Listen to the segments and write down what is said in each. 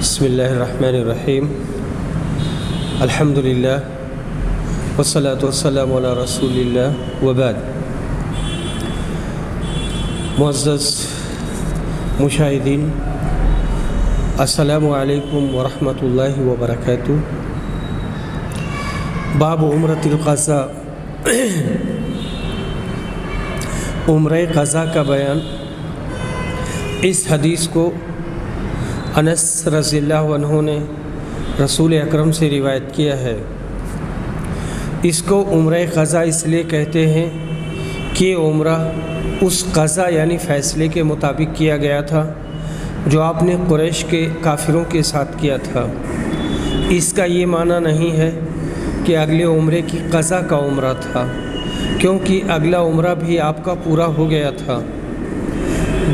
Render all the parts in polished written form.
بسم اللہ الرحمن الرحیم الحمدللہ والصلاة والسلام علی رسول اللہ وبعد۔ معزز مشاہدین، السلام علیکم ورحمۃ اللہ وبرکاتہ۔ باب عمرۃ القضاء، عمرہ قضاء کا بیان۔ اس حدیث کو انس رضی اللہ عنہ نے رسول اکرم سے روایت کیا ہے۔ اس کو عمرہ قضاء اس لیے کہتے ہیں کہ عمرہ اس قضاء یعنی فیصلے کے مطابق کیا گیا تھا جو آپ نے قریش کے کافروں کے ساتھ کیا تھا۔ اس کا یہ معنی نہیں ہے کہ اگلے عمرے کی قضاء کا عمرہ تھا، کیونکہ اگلا عمرہ بھی آپ کا پورا ہو گیا تھا۔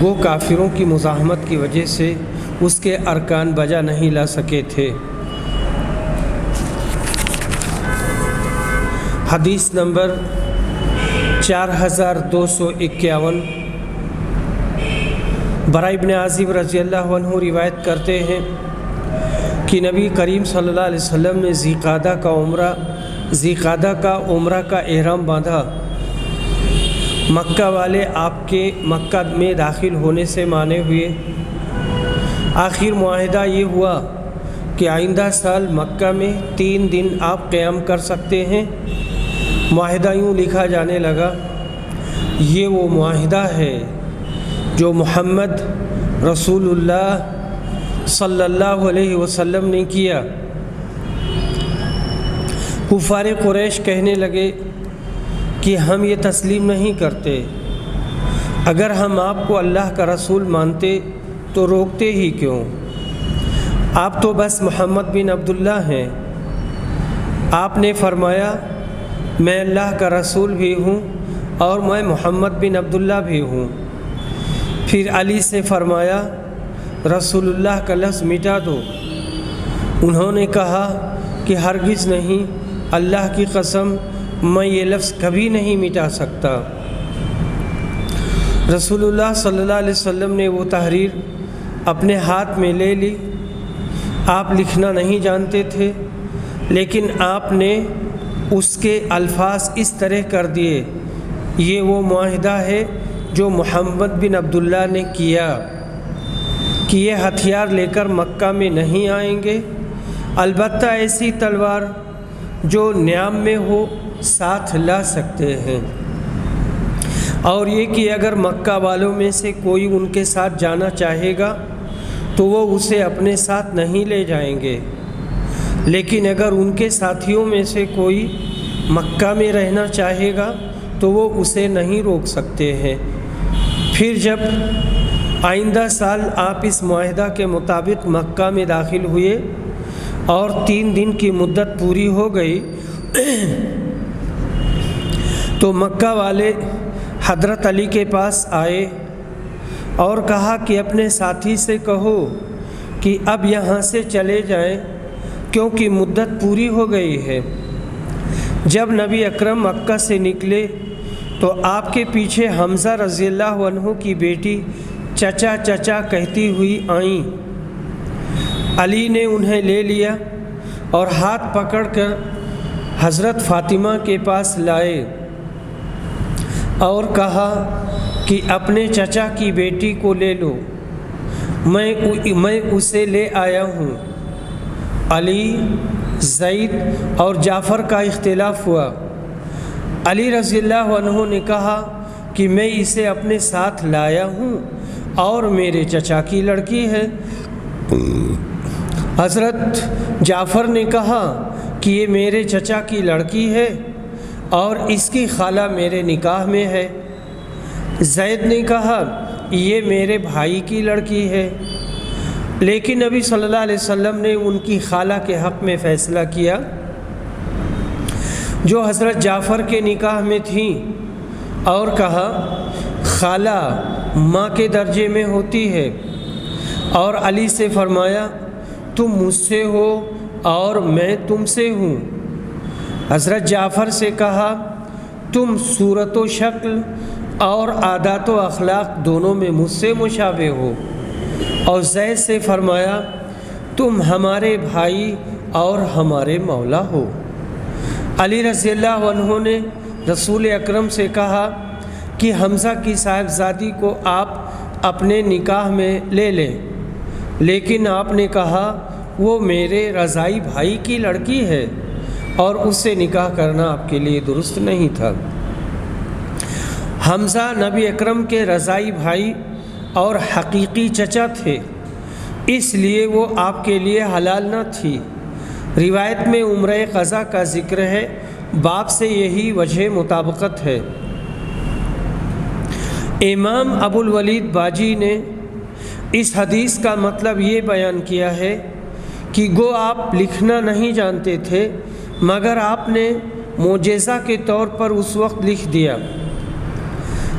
گو کافروں کی مزاحمت کی وجہ سے اس کے ارکان بجا نہیں لا سکے تھے۔ حدیث نمبر 4251، برا ابن عازب رضی اللہ عنہ روایت کرتے ہیں کہ نبی کریم صلی اللہ علیہ وسلم نے ذی قعدہ کا عمرہ کا احرام باندھا۔ مکہ والے آپ کے مکہ میں داخل ہونے سے مانے ہوئے۔ آخر معاہدہ یہ ہوا کہ آئندہ سال مکہ میں 3 دن آپ قیام کر سکتے ہیں۔ معاہدہ یوں لکھا جانے لگا، یہ وہ معاہدہ ہے جو محمد رسول اللہ صلی اللہ علیہ وسلم نے کیا۔ کفار قریش کہنے لگے کہ ہم یہ تسلیم نہیں کرتے، اگر ہم آپ کو اللہ کا رسول مانتے تو روکتے ہی کیوں؟ آپ تو بس محمد بن عبداللہ ہیں۔ آپ نے فرمایا، میں اللہ کا رسول بھی ہوں اور میں محمد بن عبداللہ بھی ہوں۔ پھر علی سے فرمایا، رسول اللہ کا لفظ مٹا دو۔ انہوں نے کہا کہ ہرگز نہیں، اللہ کی قسم میں یہ لفظ کبھی نہیں مٹا سکتا۔ رسول اللہ صلی اللہ علیہ وسلم نے وہ تحریر اپنے ہاتھ میں لے لی۔ آپ لکھنا نہیں جانتے تھے، لیکن آپ نے اس کے الفاظ اس طرح کر دیے، یہ وہ معاہدہ ہے جو محمد بن عبداللہ نے کیا کہ یہ ہتھیار لے کر مکہ میں نہیں آئیں گے، البتہ ایسی تلوار جو نیام میں ہو ساتھ لا سکتے ہیں، اور یہ کہ اگر مکہ والوں میں سے کوئی ان کے ساتھ جانا چاہے گا تو وہ اسے اپنے ساتھ نہیں لے جائیں گے، لیکن اگر ان کے ساتھیوں میں سے کوئی مکہ میں رہنا چاہے گا تو وہ اسے نہیں روک سکتے ہیں۔ پھر جب آئندہ سال آپ اس معاہدہ کے مطابق مکہ میں داخل ہوئے اور 3 دن کی مدت پوری ہو گئی تو مکہ والے حضرت علی کے پاس آئے اور کہا کہ اپنے ساتھی سے کہو کہ اب یہاں سے چلے جائیں، کیونکہ مدت پوری ہو گئی ہے۔ جب نبی اکرم مکہ سے نکلے تو آپ کے پیچھے حمزہ رضی اللہ عنہ کی بیٹی چچا چچا کہتی ہوئی آئیں۔ علی نے انہیں لے لیا اور ہاتھ پکڑ کر حضرت فاطمہ کے پاس لائے اور کہا کہ اپنے چچا کی بیٹی کو لے لو، میں اسے لے آیا ہوں۔ علی، زید اور جعفر کا اختلاف ہوا۔ علی رضی اللہ عنہ نے کہا کہ میں اسے اپنے ساتھ لایا ہوں اور میرے چچا کی لڑکی ہے۔ حضرت جعفر نے کہا کہ یہ میرے چچا کی لڑکی ہے اور اس کی خالہ میرے نکاح میں ہے۔ زید نے کہا یہ میرے بھائی کی لڑکی ہے، لیکن نبی صلی اللہ علیہ وسلم نے ان کی خالہ کے حق میں فیصلہ کیا جو حضرت جعفر کے نکاح میں تھیں، اور کہا خالہ ماں کے درجے میں ہوتی ہے، اور علی سے فرمایا تم مجھ سے ہو اور میں تم سے ہوں۔ حضرت جعفر سے کہا تم صورت و شکل اور عادات و اخلاق دونوں میں مجھ سے مشابہ ہو، اور زید سے فرمایا تم ہمارے بھائی اور ہمارے مولا ہو۔ علی رضی اللہ عنہ نے رسول اکرم سے کہا کہ حمزہ کی صاحبزادی کو آپ اپنے نکاح میں لے لیں، لیکن آپ نے کہا وہ میرے رضائی بھائی کی لڑکی ہے اور اس سے نکاح کرنا آپ کے لیے درست نہیں تھا۔ حمزہ نبی اکرم کے رضائی بھائی اور حقیقی چچا تھے، اس لیے وہ آپ کے لیے حلال نہ تھی۔ روایت میں عمرہ قضا کا ذکر ہے، باب سے یہی وجہ مطابقت ہے۔ امام ابو الولید باجی نے اس حدیث کا مطلب یہ بیان کیا ہے کہ گو آپ لکھنا نہیں جانتے تھے، مگر آپ نے معجزہ کے طور پر اس وقت لکھ دیا۔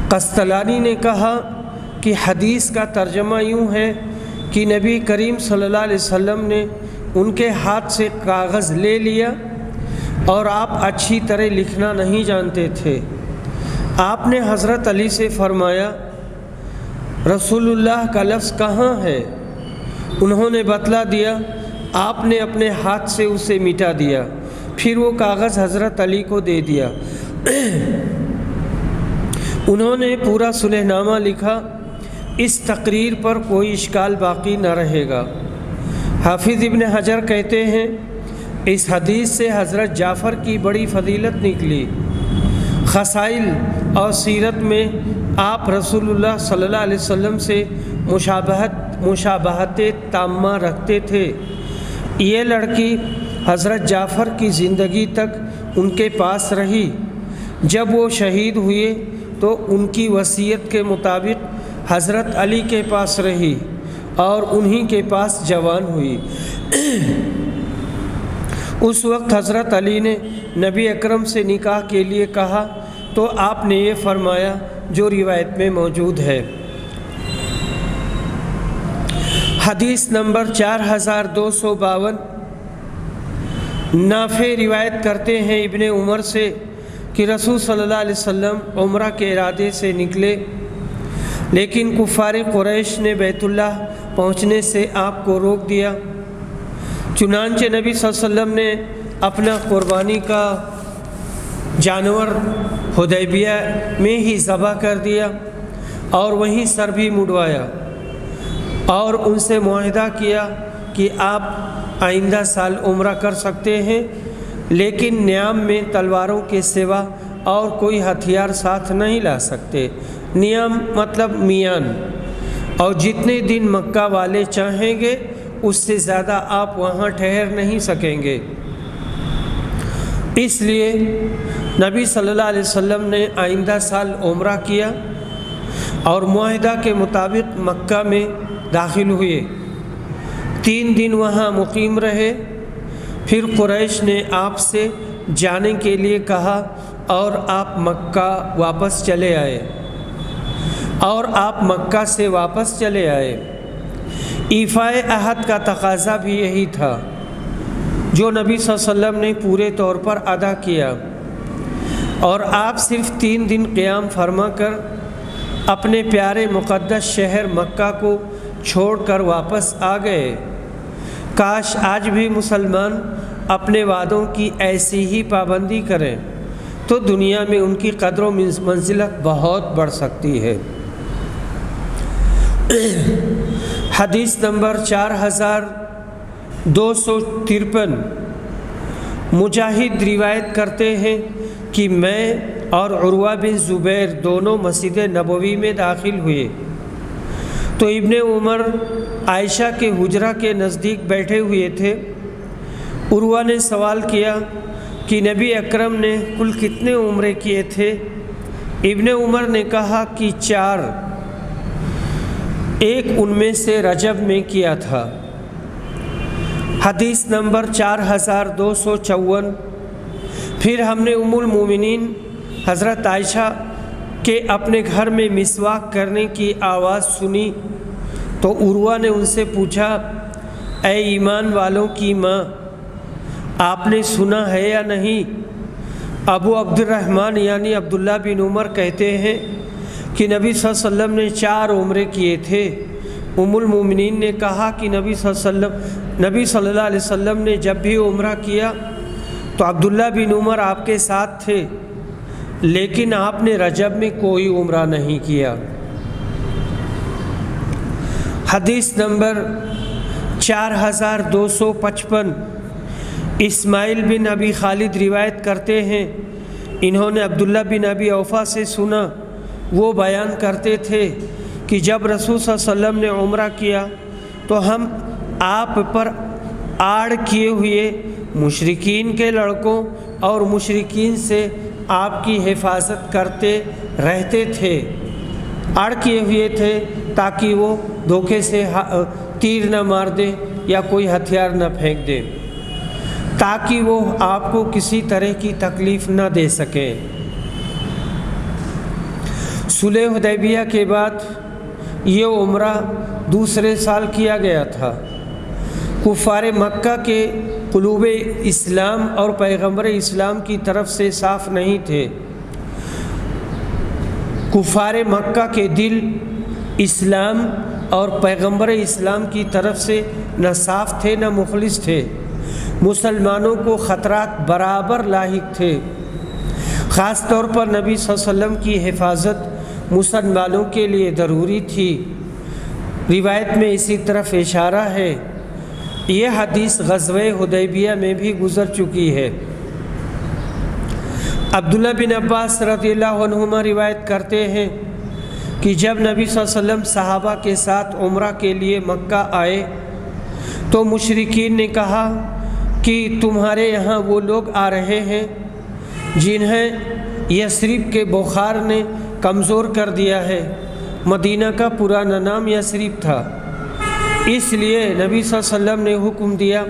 قسطلانی نے کہا کہ حدیث کا ترجمہ یوں ہے کہ نبی کریم صلی اللہ علیہ وسلم نے ان کے ہاتھ سے کاغذ لے لیا اور آپ اچھی طرح لکھنا نہیں جانتے تھے۔ آپ نے حضرت علی سے فرمایا رسول اللہ کا لفظ کہاں ہے؟ انہوں نے بتلا دیا۔ آپ نے اپنے ہاتھ سے اسے مٹا دیا، پھر وہ کاغذ حضرت علی کو دے دیا۔ انہوں نے پورا صلح نامہ لکھا۔ اس تقریر پر کوئی اشکال باقی نہ رہے گا۔ حافظ ابن حجر کہتے ہیں اس حدیث سے حضرت جعفر کی بڑی فضیلت نکلی۔ خصائل اور سیرت میں آپ رسول اللہ صلی اللہ علیہ وسلم سے مشابہت تامہ رکھتے تھے۔ یہ لڑکی حضرت جعفر کی زندگی تک ان کے پاس رہی۔ جب وہ شہید ہوئے تو ان کی وصیت کے مطابق حضرت علی کے پاس رہی اور انہی کے پاس جوان ہوئی۔ اس وقت حضرت علی نے نبی اکرم سے نکاح کے لیے کہا تو آپ نے یہ فرمایا جو روایت میں موجود ہے۔ حدیث نمبر 4252۔ نافع روایت کرتے ہیں ابن عمر سے کہ رسول صلی اللہ علیہ وسلم عمرہ کے ارادے سے نکلے، لیکن کفار قریش نے بیت اللہ پہنچنے سے آپ کو روک دیا۔ چنانچہ نبی صلی اللہ علیہ وسلم نے اپنا قربانی کا جانور حدیبیہ میں ہی ذبح کر دیا اور وہیں سر بھی مڈوایا اور ان سے معاہدہ کیا کہ آپ آئندہ سال عمرہ کر سکتے ہیں، لیکن نیام میں تلواروں کے سوا اور کوئی ہتھیار ساتھ نہیں لا سکتے۔ نیام مطلب میان، اور جتنے دن مکہ والے چاہیں گے اس سے زیادہ آپ وہاں ٹھہر نہیں سکیں گے۔ اس لیے نبی صلی اللہ علیہ وسلم نے آئندہ سال عمرہ کیا اور معاہدہ کے مطابق مکہ میں داخل ہوئے۔ 3 دن وہاں مقیم رہے، پھر قریش نے آپ سے جانے کے لیے کہا اور آپ مکہ سے واپس چلے آئے۔ ایفائے عہد کا تقاضا بھی یہی تھا جو نبی صلی اللہ علیہ وسلم نے پورے طور پر ادا کیا، اور آپ صرف 3 دن قیام فرما کر اپنے پیارے مقدس شہر مکہ کو چھوڑ کر واپس آ گئے۔ کاش آج بھی مسلمان اپنے وعدوں کی ایسی ہی پابندی کریں تو دنیا میں ان کی قدر و منزلت بہت بڑھ سکتی ہے۔ حدیث نمبر 4253۔ مجاہد روایت کرتے ہیں کہ میں اور عروہ بن زبیر دونوں مسجد نبوی میں داخل ہوئے تو ابن عمر عائشہ کے حجرہ کے نزدیک بیٹھے ہوئے تھے۔ عروہ نے سوال کیا کہ نبی اکرم نے کل کتنے عمرے کیے تھے؟ ابن عمر نے کہا کہ 4، ایک ان میں سے رجب میں کیا تھا۔ حدیث نمبر 4254۔ پھر ہم نے ام المومنین حضرت عائشہ کے اپنے گھر میں مسواک کرنے کی آواز سنی تو عروہ نے ان سے پوچھا، اے ایمان والوں کی ماں، آپ نے سنا ہے یا نہیں؟ ابو عبد الرحمن یعنی عبداللہ بن عمر کہتے ہیں کہ نبی صلی اللہ علیہ وسلم نے 4 عمرے کیے تھے، ام المومنین نے کہا کہ نبی صلی اللہ علیہ وسلم نے جب بھی عمرہ کیا تو عبداللہ بن عمر آپ کے ساتھ تھے، لیکن آپ نے رجب میں کوئی عمرہ نہیں کیا۔ حدیث نمبر 4255 اسماعیل بن ابی خالد روایت کرتے ہیں، انہوں نے عبداللہ بن ابی اوفا سے سنا، وہ بیان کرتے تھے کہ جب رسول صلی اللہ علیہ وسلم نے عمرہ کیا تو ہم آپ پر آڑ کیے ہوئے مشرکین کے لڑکوں اور مشرکین سے آپ کی حفاظت کرتے رہتے تھے، آڑ کیے ہوئے تھے تاکہ وہ دھوکے سے تیر نہ مار دے یا کوئی ہتھیار نہ پھینک دے، تاکہ وہ آپ کو کسی طرح کی تکلیف نہ دے سکیں۔ صلح حدیبیہ کے بعد یہ عمرہ دوسرے سال کیا گیا تھا۔ کفار مکہ کے قلوب اسلام اور پیغمبر اسلام کی طرف سے صاف نہیں تھے۔ کفار مکہ کے دل اسلام اور پیغمبر اسلام کی طرف سے نہ صاف تھے نہ مخلص تھے۔ مسلمانوں کو خطرات برابر لاحق تھے، خاص طور پر نبی صلی اللہ علیہ وسلم کی حفاظت مسلمانوں کے لیے ضروری تھی۔ روایت میں اسی طرف اشارہ ہے۔ یہ حدیث غزوہ حدیبیہ میں بھی گزر چکی ہے۔ عبداللہ بن عباس رضی اللہ عنہما روایت کرتے ہیں کہ جب نبی صلی اللہ علیہ وسلم صحابہ کے ساتھ عمرہ کے لیے مکہ آئے تو مشرکین نے کہا کہ تمہارے یہاں وہ لوگ آ رہے ہیں جنہیں یثرب کے بخار نے کمزور کر دیا ہے۔ مدینہ کا پرانا نام یثرب تھا، اس لیے نبی صلی اللہ علیہ وسلم نے حکم دیا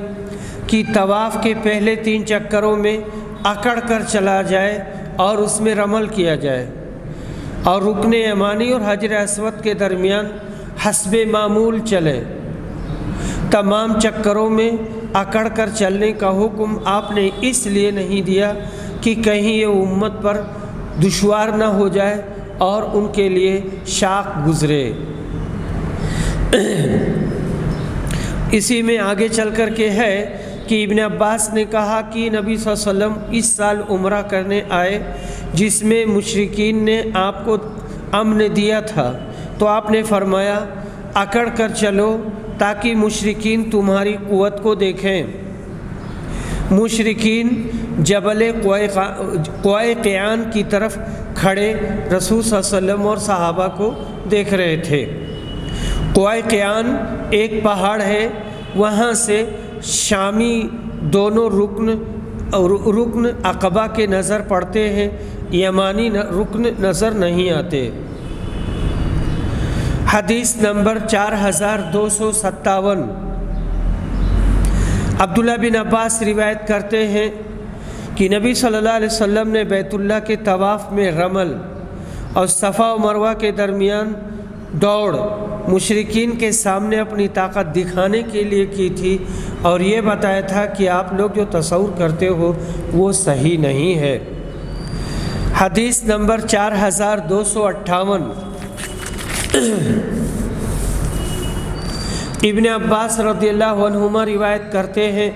کہ طواف کے پہلے 3 چکروں میں اکڑ کر چلا جائے اور اس میں رمل کیا جائے، اور رکن یمانی اور حجر اسود کے درمیان حسب معمول چلے۔ تمام چکروں میں اکڑ کر چلنے کا حکم آپ نے اس لیے نہیں دیا کہ کہیں یہ امت پر دشوار نہ ہو جائے اور ان کے لیے شاق گزرے۔ اسی میں آگے چل کر کے ہے کہ ابن عباس نے کہا کہ نبی صلی اللہ علیہ وسلم اس سال عمرہ کرنے آئے جس میں مشرکین نے آپ کو امن دیا تھا، تو آپ نے فرمایا اکڑ کر چلو تاکہ مشرکین تمہاری قوت کو دیکھیں۔ مشرکین جبل قوائقیان کی طرف کھڑے رسول صلی اللہ علیہ وسلم اور صحابہ کو دیکھ رہے تھے۔ قوائقیان ایک پہاڑ ہے، وہاں سے شامی دونوں رکن عقبہ کے نظر پڑتے ہیں، یمانی رکن نظر نہیں آتے۔ حدیث نمبر 4257 عبداللہ بن عباس روایت کرتے ہیں کہ نبی صلی اللہ علیہ وسلم نے بیت اللہ کے طواف میں رمل اور صفا و مروہ کے درمیان دوڑ مشرکین کے سامنے اپنی طاقت دکھانے کے لیے کی تھی، اور یہ بتایا تھا کہ آپ لوگ جو تصور کرتے ہو وہ صحیح نہیں ہے۔ حدیث نمبر 4258 ابن عباس رضی اللہ عنہما روایت کرتے ہیں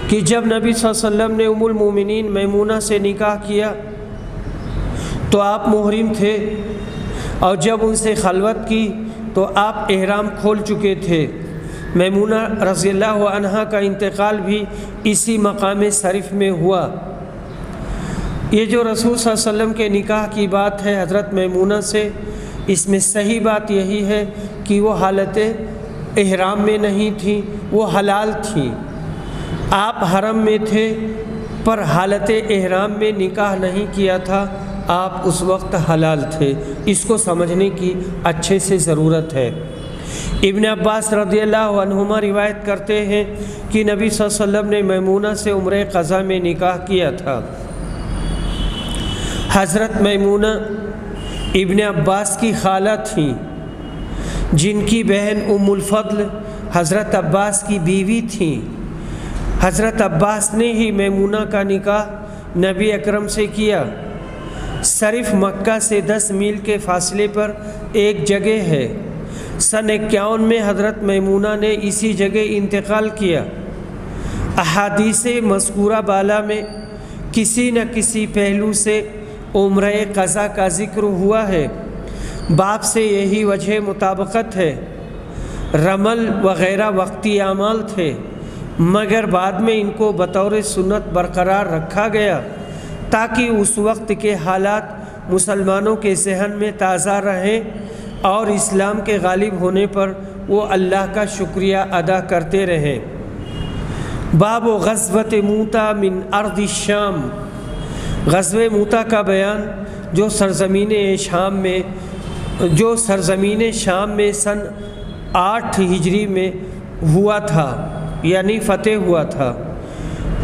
کہ جب نبی صلی اللہ علیہ وسلم نے ام المومنین میمونہ سے نکاح کیا تو آپ محرم تھے، اور جب ان سے خلوت کی تو آپ احرام کھول چکے تھے۔ میمونہ رضی اللہ عنہا کا انتقال بھی اسی مقام شریف میں ہوا۔ یہ جو رسول صلی اللہ علیہ وسلم کے نکاح کی بات ہے حضرت میمونہ سے، اس میں صحیح بات یہی ہے کہ وہ حالت احرام میں نہیں تھی، وہ حلال تھی۔ آپ حرم میں تھے پر حالت احرام میں نکاح نہیں کیا تھا، آپ اس وقت حلال تھے۔ اس کو سمجھنے کی اچھے سے ضرورت ہے۔ ابن عباس رضی اللہ عنہما روایت کرتے ہیں کہ نبی صلی اللہ علیہ وسلم نے میمونہ سے عمرہ قضا میں نکاح کیا تھا۔ حضرت میمونہ ابن عباس کی خالہ تھیں، جن کی بہن ام الفضل حضرت عباس کی بیوی تھیں۔ حضرت عباس نے ہی میمونہ کا نکاح نبی اکرم سے کیا۔ صرف مکہ سے 10 میل کے فاصلے پر ایک جگہ ہے، سن 51 میں حضرت میمونہ نے اسی جگہ انتقال کیا۔ احادیث مذکورہ بالا میں کسی نہ کسی پہلو سے عمرہ قضا کا ذکر ہوا ہے۔ باب سے یہی وجہ مطابقت ہے۔ رمل وغیرہ وقتی اعمال تھے، مگر بعد میں ان کو بطور سنت برقرار رکھا گیا تاکہ اس وقت کے حالات مسلمانوں کے ذہن میں تازہ رہیں اور اسلام کے غالب ہونے پر وہ اللہ کا شکریہ ادا کرتے رہیں۔ باب غزوۃ موطا من ارض الشام، غزوہ موطا کا بیان جو سرزمین شام میں سن 8 ہجری میں ہوا تھا، یعنی فتح ہوا تھا۔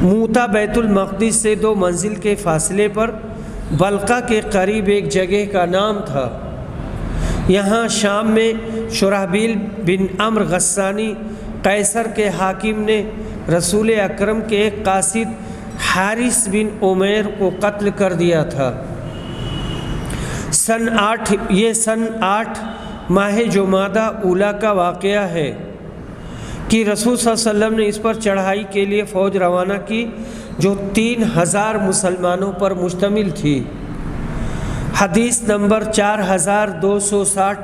موطا بیت المقدس سے 2 منزل کے فاصلے پر بلقا کے قریب ایک جگہ کا نام تھا۔ یہاں شام میں شرحبیل بن عمرو غسانی قیصر کے حاکم نے رسول اکرم کے ایک قاصد حارث بن عمیر کو قتل کر دیا تھا۔ سن 8 ماہ جمادہ اولیٰ کا واقعہ ہے کہ رسول صلی اللہ علیہ وسلم نے اس پر چڑھائی کے لیے فوج روانہ کی جو 3000 مسلمانوں پر مشتمل تھی۔ حدیث نمبر 4260۔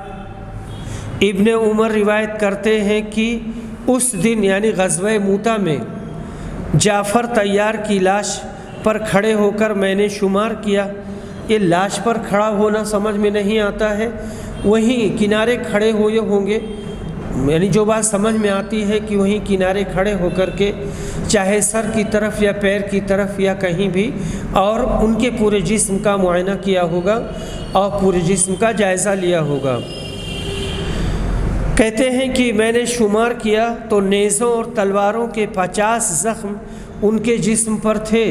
ابن عمر روایت کرتے ہیں کہ اس دن یعنی غزوہ موطا میں جعفر طیار کی لاش پر کھڑے ہو کر میں نے شمار کیا۔ یہ لاش پر کھڑا ہونا سمجھ میں نہیں آتا ہے، وہیں کنارے کھڑے ہوئے ہوں گے، یعنی جو بات سمجھ میں آتی ہے کہ وہیں کنارے کھڑے ہو کر کے چاہے سر کی طرف یا پیر کی طرف یا کہیں بھی، اور ان کے پورے جسم کا معائنہ کیا ہوگا اور پورے جسم کا جائزہ لیا ہوگا۔ کہتے ہیں کہ میں نے شمار کیا تو نیزوں اور تلواروں کے 50 زخم ان کے جسم پر تھے،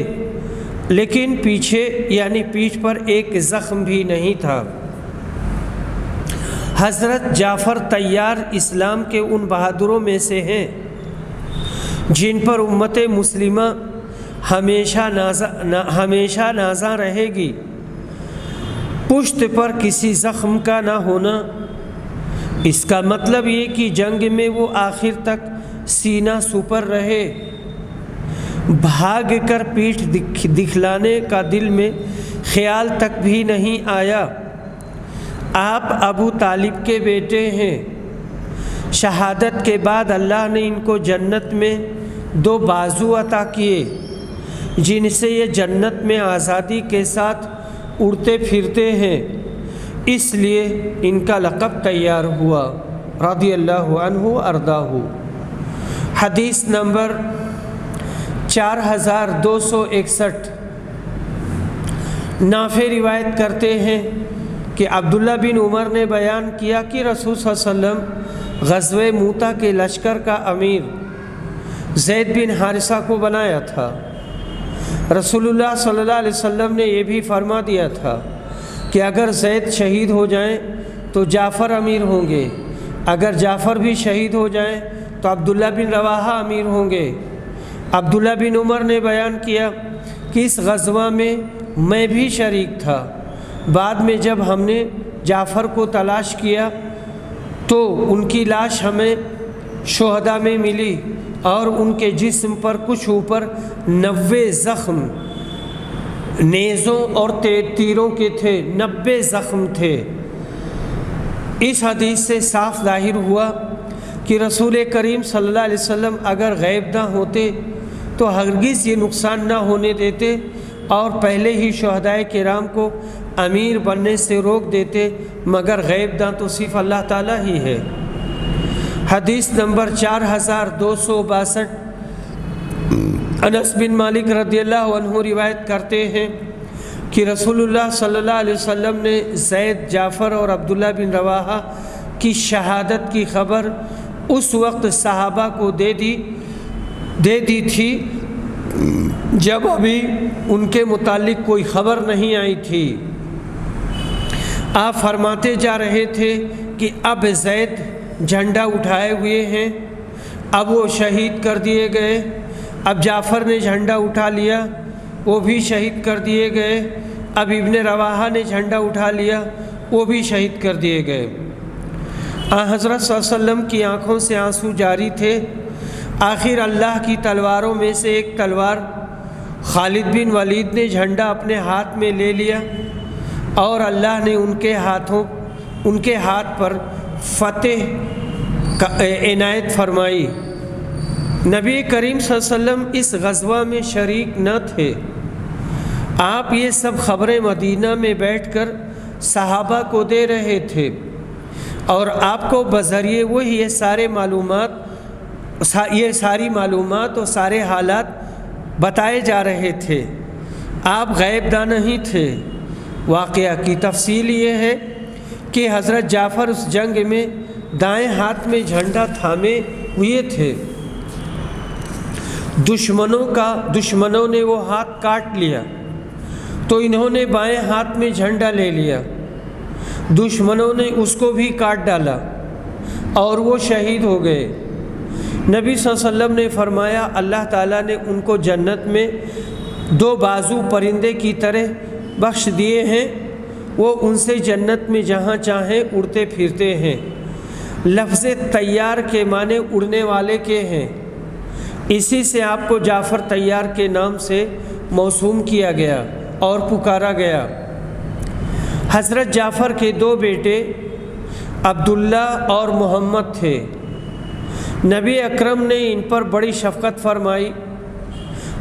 لیکن پیچھے یعنی پیٹھ پر ایک زخم بھی نہیں تھا۔ حضرت جعفر طیار اسلام کے ان بہادروں میں سے ہیں جن پر امت مسلمہ ہمیشہ نازاں رہے گی۔ پشت پر کسی زخم کا نہ ہونا، اس کا مطلب یہ کہ جنگ میں وہ آخر تک سینہ سپر رہے۔ بھاگ کر پیٹھ دکھلانے کا دل میں خیال تک بھی نہیں آیا۔ آپ ابو طالب کے بیٹے ہیں۔ شہادت کے بعد اللہ نے ان کو جنت میں 2 بازو عطا کیے جن سے یہ جنت میں آزادی کے ساتھ اڑتے پھرتے ہیں، اس لیے ان کا لقب تیار ہوا، رضی اللہ عنہ ارضاہ۔ حدیث نمبر 4261۔ نافع روایت کرتے ہیں کہ عبداللہ بن عمر نے بیان کیا کہ رسول صلی اللہ علیہ وسلم غزوہ موطا کے لشکر کا امیر زید بن حارثہ کو بنایا تھا۔ رسول اللہ صلی اللہ علیہ وسلم نے یہ بھی فرما دیا تھا کہ اگر زید شہید ہو جائیں تو جعفر امیر ہوں گے، اگر جعفر بھی شہید ہو جائیں تو عبداللہ بن رواحہ امیر ہوں گے۔ عبداللہ بن عمر نے بیان کیا کہ اس غزوہ میں میں بھی شریک تھا۔ بعد میں جب ہم نے جعفر کو تلاش کیا تو ان کی لاش ہمیں شہداء میں ملی اور ان کے جسم پر کچھ اوپر 90 زخم نیزوں اور تیروں کے تھے، 90 زخم تھے۔ اس حدیث سے صاف ظاہر ہوا کہ رسول کریم صلی اللہ علیہ وسلم اگر غیب نہ ہوتے تو ہرگز یہ نقصان نہ ہونے دیتے اور پہلے ہی شہدائے کرام کو امیر بننے سے روک دیتے، مگر غیب داں تو صرف اللہ تعالیٰ ہی ہے۔ حدیث نمبر 4262۔ انس بن مالک رضی اللہ عنہ روایت کرتے ہیں کہ رسول اللہ صلی اللہ علیہ وسلم نے زید، جعفر اور عبداللہ بن رواحہ کی شہادت کی خبر اس وقت صحابہ کو دے دی تھی جب ابھی ان کے متعلق کوئی خبر نہیں آئی تھی۔ آپ فرماتے جا رہے تھے کہ اب زید جھنڈا اٹھائے ہوئے ہیں، اب وہ شہید کر دیے گئے، اب جعفر نے جھنڈا اٹھا لیا، وہ بھی شہید کر دیے گئے، اب ابن رواحہ نے جھنڈا اٹھا لیا، وہ بھی شہید کر دیے گئے۔ حضرت صلی اللہ علیہ وسلم کی آنکھوں سے آنسو جاری تھے۔ آخر اللہ کی تلواروں میں سے ایک تلوار خالد بن ولید نے جھنڈا اپنے ہاتھ میں لے لیا اور اللہ نے ان کے ہاتھ پر فتح عنایت فرمائی۔ نبی کریم صلی اللہ علیہ وسلم اس غزوہ میں شریک نہ تھے۔ آپ یہ سب خبریں مدینہ میں بیٹھ کر صحابہ کو دے رہے تھے اور آپ کو بذریعے وہی یہ ساری معلومات اور سارے حالات بتائے جا رہے تھے۔ آپ غیب داں نہیں تھے۔ واقعہ کی تفصیل یہ ہے کہ حضرت جعفر اس جنگ میں دائیں ہاتھ میں جھنڈا تھامے ہوئے تھے۔ دشمنوں نے وہ ہاتھ کاٹ لیا تو انہوں نے بائیں ہاتھ میں جھنڈا لے لیا۔ دشمنوں نے اس کو بھی کاٹ ڈالا اور وہ شہید ہو گئے۔ نبی صلی اللہ علیہ وسلم نے فرمایا اللہ تعالیٰ نے ان کو جنت میں 2 بازو پرندے کی طرح بخش دیے ہیں، وہ ان سے جنت میں جہاں چاہیں اڑتے پھرتے ہیں۔ لفظ طیار کے معنی اڑنے والے کے ہیں، اسی سے آپ کو جعفر طیار کے نام سے موسوم کیا گیا اور پکارا گیا۔ حضرت جعفر کے 2 بیٹے عبداللہ اور محمد تھے۔ نبی اکرم نے ان پر بڑی شفقت فرمائی۔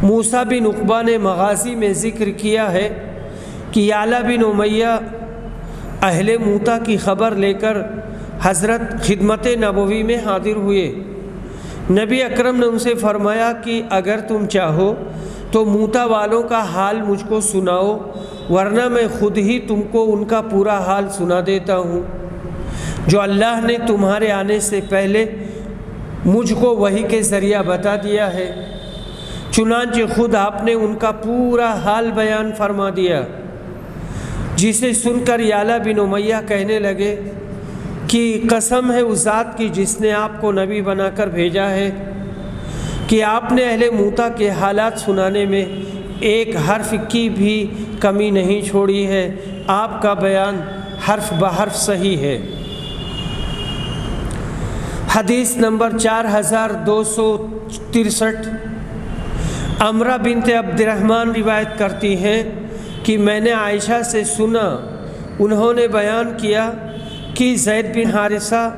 موسیٰ بن عقبہ نے مغازی میں ذکر کیا ہے کہ یعلا بن امیہ اہل موتا کی خبر لے کر حضرت خدمت نبوی میں حاضر ہوئے۔ نبی اکرم نے ان سے فرمایا کہ اگر تم چاہو تو موتا والوں کا حال مجھ کو سناؤ، ورنہ میں خود ہی تم کو ان کا پورا حال سنا دیتا ہوں جو اللہ نے تمہارے آنے سے پہلے مجھ کو وحی کے ذریعہ بتا دیا ہے۔ چنانچہ خود آپ نے ان کا پورا حال بیان فرما دیا، جسے سن کر یعلا بن امیہ کہنے لگے کہ قسم ہے اس ذات کی جس نے آپ کو نبی بنا کر بھیجا ہے کہ آپ نے اہل موتا کے حالات سنانے میں ایک حرف کی بھی کمی نہیں چھوڑی ہے۔ آپ کا بیان حرف بحرف صحیح ہے۔ حدیث نمبر 4263 عمرہ بنت عبد الرحمن روایت کرتی ہیں کہ میں نے عائشہ سے سنا، انہوں نے بیان کیا کہ زید بن حارثہ،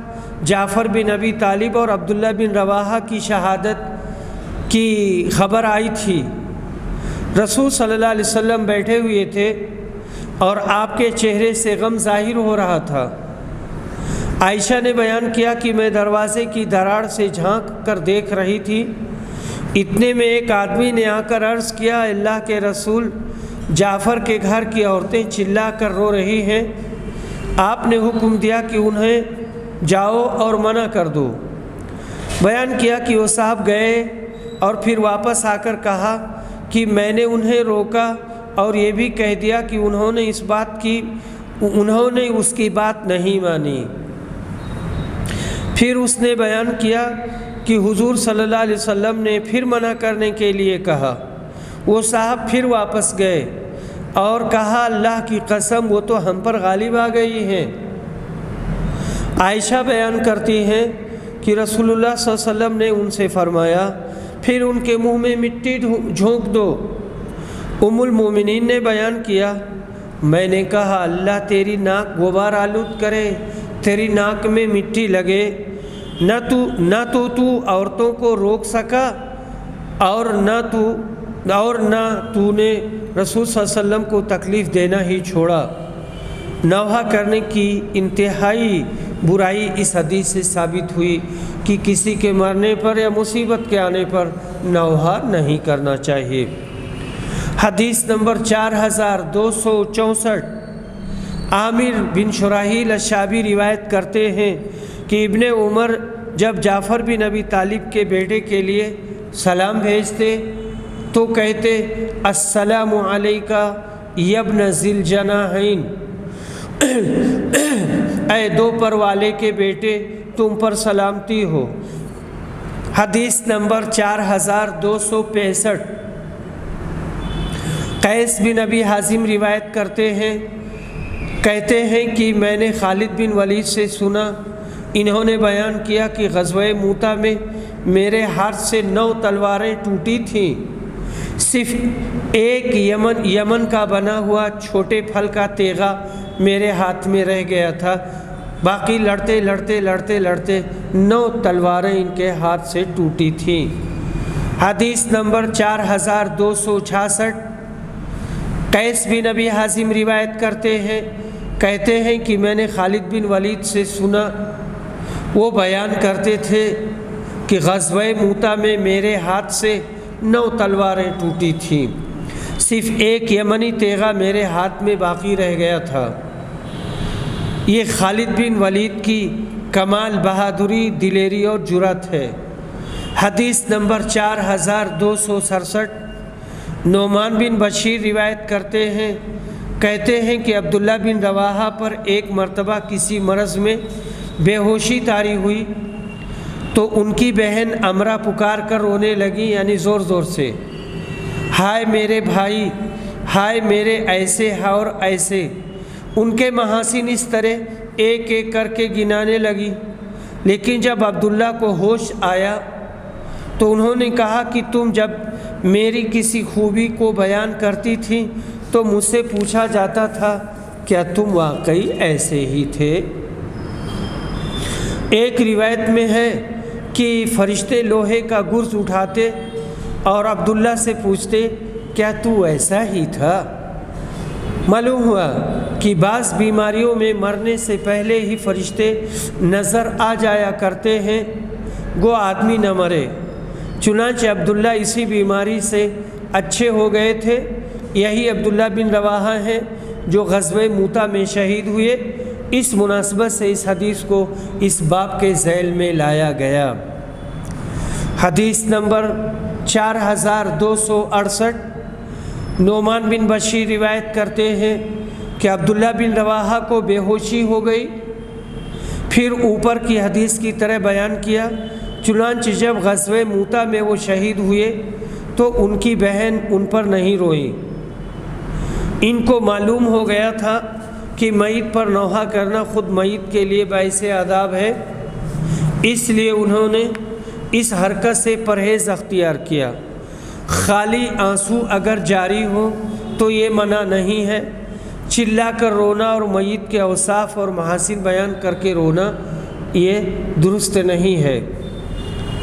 جعفر بن ابی طالب اور عبداللہ بن رواحہ کی شہادت کی خبر آئی تھی۔ رسول صلی اللہ علیہ وسلم بیٹھے ہوئے تھے اور آپ کے چہرے سے غم ظاہر ہو رہا تھا۔ عائشہ نے بیان کیا کہ میں دروازے کی دراڑ سے جھانک کر دیکھ رہی تھی، اتنے میں ایک آدمی نے آ کر عرض کیا، اللہ کے رسول، جعفر کے گھر کی عورتیں چلا کر رو رہی ہیں، آپ نے حکم دیا کہ انہیں جاؤ اور منع کر دو۔ بیان کیا کہ وہ صاحب گئے اور پھر واپس آ کر کہا کہ میں نے انہیں روکا اور یہ بھی کہہ دیا کہ انہوں نے اس کی بات نہیں مانی۔ پھر اس نے بیان کیا کہ حضور صلی اللہ علیہ وسلم نے پھر منع کرنے کے لیے کہا۔ وہ صاحب پھر واپس گئے اور کہا، اللہ کی قسم وہ تو ہم پر غالب آ گئی ہیں۔ عائشہ بیان کرتی ہیں کہ رسول اللہ صلی اللہ علیہ وسلم نے ان سے فرمایا، پھر ان کے منہ میں مٹی جھونک دو۔ ام المومنین نے بیان کیا، میں نے کہا اللہ تیری ناک غبار آلود کرے، تیری ناک میں مٹی لگے، نہ تو عورتوں کو روک سکا اور نہ تو نے رسول صلی اللہ علیہ وسلم کو تکلیف دینا ہی چھوڑا۔ نوحہ کرنے کی انتہائی برائی اس حدیث سے ثابت ہوئی کہ کسی کے مرنے پر یا مصیبت کے آنے پر نوحہ نہیں کرنا چاہیے۔ حدیث نمبر 4264 عامر بن شراحیل الشعبی روایت کرتے ہیں کہ ابن عمر جب جعفر بن ابی طالب کے بیٹے کے لیے سلام بھیجتے تو کہتے، السلام علیکہ یبن ذی الجناحین، اے 2 پر والے کے بیٹے تم پر سلامتی ہو۔ حدیث نمبر 4265 قیس بن ابی حازم روایت کرتے ہیں، کہتے ہیں کہ میں نے خالد بن ولید سے سنا، انہوں نے بیان کیا کہ غزوہ موتا میں میرے ہاتھ سے 9 تلواریں ٹوٹی تھیں، صرف ایک یمن کا بنا ہوا چھوٹے پھل کا تیغہ میرے ہاتھ میں رہ گیا تھا، باقی لڑتے لڑتے لڑتے لڑتے 9 تلواریں ان کے ہاتھ سے ٹوٹی تھیں۔ حدیث نمبر 4266، قیس بن ابی حازم روایت کرتے ہیں، کہتے ہیں کہ میں نے خالد بن ولید سے سنا، وہ بیان کرتے تھے کہ غزوہ موتا میں میرے ہاتھ سے 9 تلواریں ٹوٹی تھیں، صرف ایک یمنی تیغہ میرے ہاتھ میں باقی رہ گیا تھا۔ یہ خالد بن ولید کی کمال بہادری، دلیری اور جرأت ہے۔ حدیث نمبر 4267، نعمان بن بشیر روایت کرتے ہیں، کہتے ہیں کہ عبداللہ بن رواحہ پر ایک مرتبہ کسی مرض میں بے ہوشی طاری ہوئی تو ان کی بہن امرا پکار کر رونے لگی، یعنی زور زور سے، ہائے میرے بھائی، ہائے میرے ایسے اور ایسے۔ ان کے محاسن اس طرح ایک ایک کر کے گنانے لگی، لیکن جب عبداللہ کو ہوش آیا تو انہوں نے کہا کہ تم جب میری کسی خوبی کو بیان کرتی تھی تو مجھ سے پوچھا جاتا تھا کیا تم واقعی ایسے ہی تھے؟ ایک روایت میں ہے کہ فرشتے لوہے کا گرز اٹھاتے اور عبداللہ سے پوچھتے کیا تو ایسا ہی تھا؟ معلوم ہوا کہ بعض بیماریوں میں مرنے سے پہلے ہی فرشتے نظر آ جایا کرتے ہیں، گو آدمی نہ مرے۔ چنانچہ عبداللہ اسی بیماری سے اچھے ہو گئے تھے۔ یہی عبداللہ بن رواحہ ہیں جو غزوہ موتا میں شہید ہوئے۔ اس مناسبت سے اس حدیث کو اس باب کے ذیل میں لایا گیا۔ حدیث نمبر 4268، نعمان بن بشیر روایت کرتے ہیں کہ عبداللہ بن رواحہ کو بے ہوشی ہو گئی، پھر اوپر کی حدیث کی طرح بیان کیا۔ چنانچہ جب غزوہ موتا میں وہ شہید ہوئے تو ان کی بہن ان پر نہیں روئی۔ ان کو معلوم ہو گیا تھا کہ میت پر نوحہ کرنا خود میت کے لیے باعث عذاب ہے، اس لیے انہوں نے اس حرکت سے پرہیز اختیار کیا۔ خالی آنسو اگر جاری ہو تو یہ منع نہیں ہے، چلا کر رونا اور میت کے اوصاف اور محاسن بیان کر کے رونا یہ درست نہیں ہے،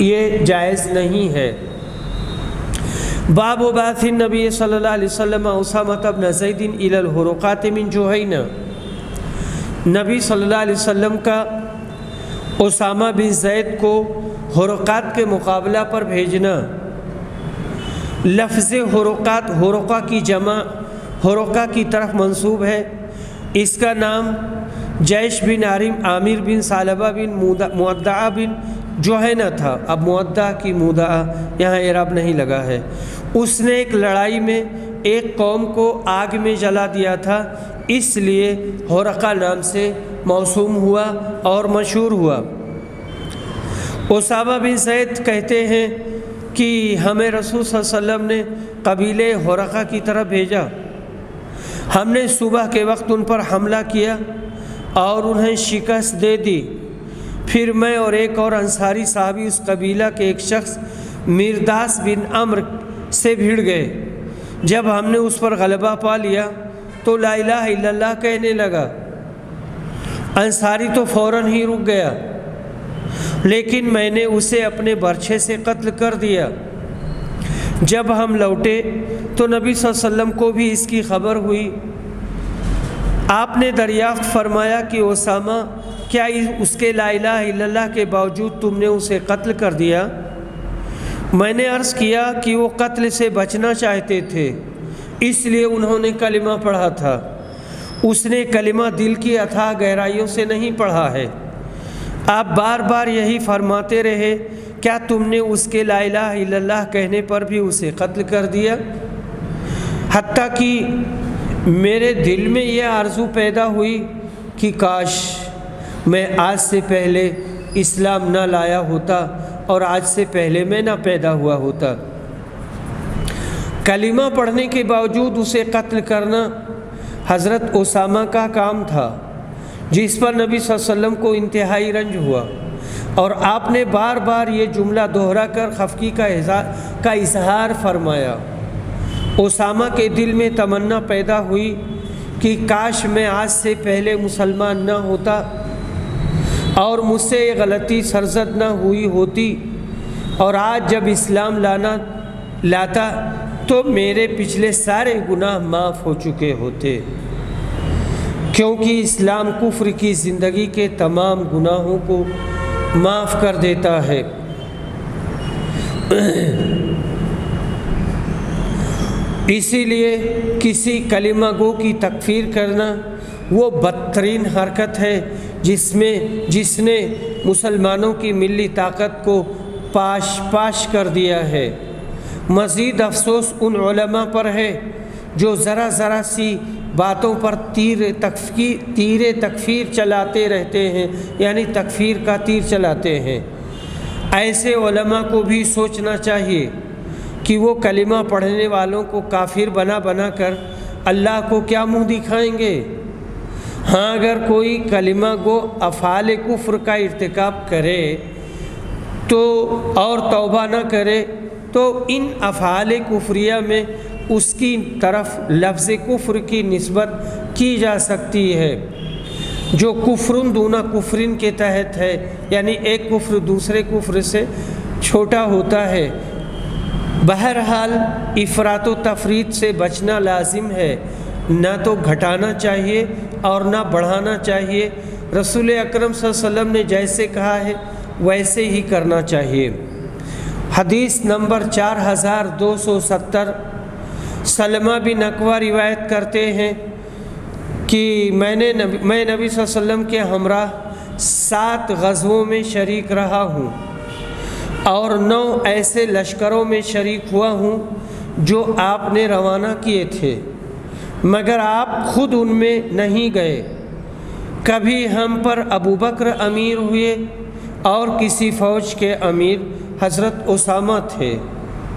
یہ جائز نہیں ہے۔ باب بعث النبی صلی اللہ علیہ وسلم اسامہ بن زید الی الحرقات من جہینہ، نبی صلی اللہ علیہ وسلم کا اسامہ بن زید کو حرقات کے مقابلہ پر بھیجنا۔ لفظ حرقات حرقہ کی جمع حرقہ کی طرف منسوب ہے۔ اس کا نام جیش بن عامر بن ثعلبہ بن مودع بن جہینہ تھا۔ اب مودع کی مودع یہاں اعراب نہیں لگا ہے۔ اس نے ایک لڑائی میں ایک قوم کو آگ میں جلا دیا تھا، اس لیے حرقہ نام سے موسوم ہوا اور مشہور ہوا۔ اسامہ بن زید کہتے ہیں کہ ہمیں رسول صلی اللہ علیہ وسلم نے قبیلے حرقہ کی طرف بھیجا۔ ہم نے صبح کے وقت ان پر حملہ کیا اور انہیں شکست دے دی۔ پھر میں اور ایک اور انصاری صحابی اس قبیلہ کے ایک شخص میرداس بن عمرو سے بھیڑ گئے۔ جب ہم نے اس پر غلبہ پا لیا تو لا الہ الا اللہ کہنے لگا۔ انصاری تو فوراً ہی رک گیا، لیکن میں نے اسے اپنے برچھے سے قتل کر دیا۔ جب ہم لوٹے تو نبی صلی اللہ علیہ وسلم کو بھی اس کی خبر ہوئی۔ آپ نے دریافت فرمایا کہ اسامہ کیا اس کے لا الہ الا اللہ کے باوجود تم نے اسے قتل کر دیا؟ میں نے عرض کیا کہ وہ قتل سے بچنا چاہتے تھے، اس لیے انہوں نے کلمہ پڑھا تھا۔ اس نے کلمہ دل کی اتھاہ گہرائیوں سے نہیں پڑھا ہے۔ آپ بار بار یہی فرماتے رہے، کیا تم نے اس کے لا الہ الا اللہ کہنے پر بھی اسے قتل کر دیا؟ حتیٰ کہ میرے دل میں یہ آرزو پیدا ہوئی کہ کاش میں آج سے پہلے اسلام نہ لایا ہوتا اور آج سے پہلے میں نہ پیدا ہوا ہوتا۔ کلمہ پڑھنے کے باوجود اسے قتل کرنا حضرت اسامہ کا کام تھا، جس پر نبی صلی اللہ علیہ وسلم کو انتہائی رنج ہوا، اور آپ نے بار بار یہ جملہ دہرا کر خفگی کا اظہار فرمایا۔ اسامہ کے دل میں تمنا پیدا ہوئی کہ کاش میں آج سے پہلے مسلمان نہ ہوتا اور مجھ سے یہ غلطی سرزد نہ ہوئی ہوتی، اور آج جب اسلام لاتا تو میرے پچھلے سارے گناہ معاف ہو چکے ہوتے، کیونکہ اسلام کفر کی زندگی کے تمام گناہوں کو معاف کر دیتا ہے۔ اسی لیے کسی کلمہ گو کی تکفیر کرنا وہ بدترین حرکت ہے جس نے مسلمانوں کی ملی طاقت کو پاش کر دیا ہے۔ مزید افسوس ان علماء پر ہے جو ذرا سی باتوں پر تیر تکفیر چلاتے رہتے ہیں، یعنی تکفیر کا تیر چلاتے ہیں۔ ایسے علماء کو بھی سوچنا چاہیے کہ وہ کلمہ پڑھنے والوں کو کافر بنا کر اللہ کو کیا منہ دکھائیں گے۔ ہاں، اگر کوئی کلمہ گو افعال کفر کا ارتکاب کرے تو اور توبہ نہ کرے تو ان افعال کفریہ میں اس کی طرف لفظ کفر کی نسبت کی جا سکتی ہے، جو کفرن دون کفرن کے تحت ہے، یعنی ایک کفر دوسرے کفر سے چھوٹا ہوتا ہے۔ بہرحال افراط و تفریط سے بچنا لازم ہے، نہ تو گھٹانا چاہیے اور نہ بڑھانا چاہیے۔ رسول اکرم صلی اللہ علیہ وسلم نے جیسے کہا ہے ویسے ہی کرنا چاہیے۔ حدیث نمبر 4270، سلمہ بن اکوع روایت کرتے ہیں کہ میں نبی صلی اللہ علیہ وسلم کے ہمراہ 7 غزووں میں شریک رہا ہوں اور 9 ایسے لشکروں میں شریک ہوا ہوں جو آپ نے روانہ کیے تھے، مگر آپ خود ان میں نہیں گئے۔ کبھی ہم پر ابو بکر امیر ہوئے اور کسی فوج کے امیر حضرت اسامہ تھے،